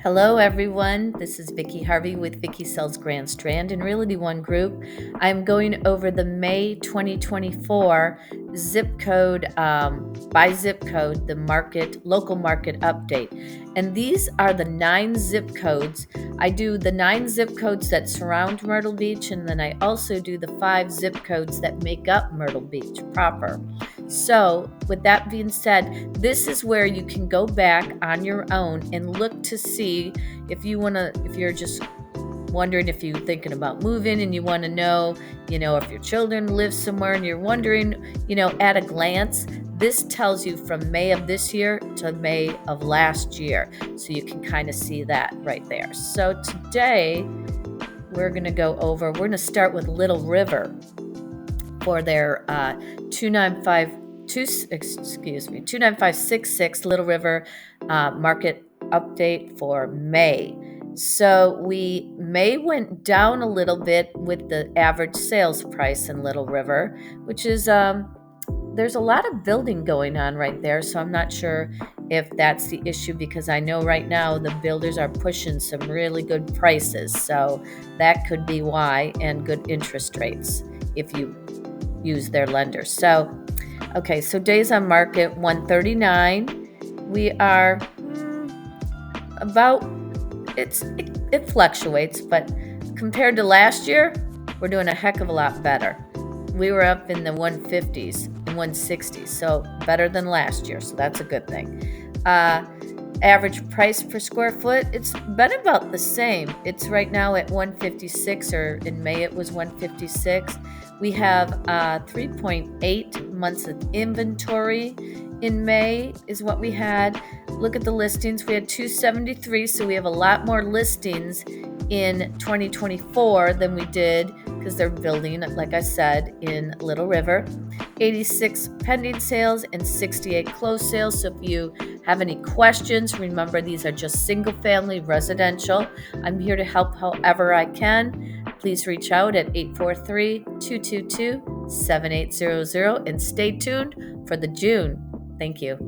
Hello, everyone. This is Vicki Harvey with Vicki Sells Grand Strand and Realty One Group. I'm going over the May 2024 zip code by zip code, the local market update. And these are the 9 zip codes. I do the 9 zip codes that surround Myrtle Beach, and then I also do the 5 zip codes that make up Myrtle Beach proper. So, with that being said, this is where you can go back on your own and look to see if you're just wondering if you're thinking about moving and you want to know, if your children live somewhere and you're wondering, at a glance, this tells you from May of this year to May of last year. So you can kind of see that right there. So today we're going to start with Little River for their 29566 Little River market update for May. So May went down a little bit with the average sales price in Little River, which is there's a lot of building going on right there. So I'm not sure if that's the issue, because I know right now the builders are pushing some really good prices. So that could be why, and good interest rates if you use their lenders. So days on market 139. We are it fluctuates, but compared to last year, we're doing a heck of a lot better. We were up in the 150s and 160s, so better than last year, so that's a good thing. Average price per square foot, it's been about the same. It's right now at 156, or in May it was 156. We have 3.8 months of inventory in May is what we had. Look at the listings. We had 273, so we have a lot more listings in 2024 than we did, because they're building, like I said, in Little River. 86 pending sales and 68 closed sales. So if you have any questions, remember these are just single family residential. I'm here to help however I can. Please reach out at 843-222-7800 and stay tuned for the June. Thank you.